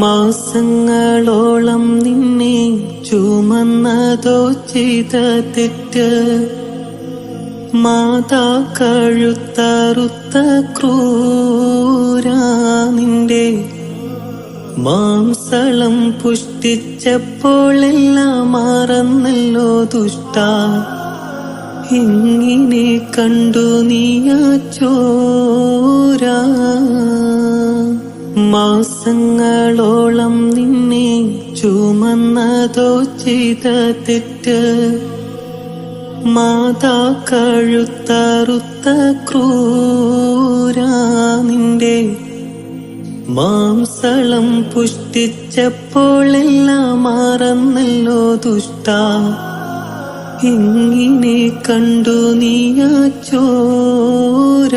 മാസങ്ങളോളം നിന്നെ ചുമന്നതോ ചെയ്ത തെറ്റ്, മാതാ കഴുത്തറുത്ത ക്രൂരാ നിന്റെ മാംസളം പുഷ്ടിച്ചപ്പോൾ എല്ലാം മറന്നല്ലോ ദുഷ്ട. എങ്ങനെ കണ്ടു നീയാ ചോര? മാസങ്ങളോളം നിന്നെ ചുമന്നതോ ചെയ്ത തെറ്റ്, മാതാ കഴുത്തറുത്ത ക്രൂരാ നിന്റെ മാംസളം പുഷ്ടിച്ചപ്പോൾ എല്ലാം മറന്നല്ലോ ദുഷ്ട. എങ്ങനെ കണ്ടു നീയാ ചോര?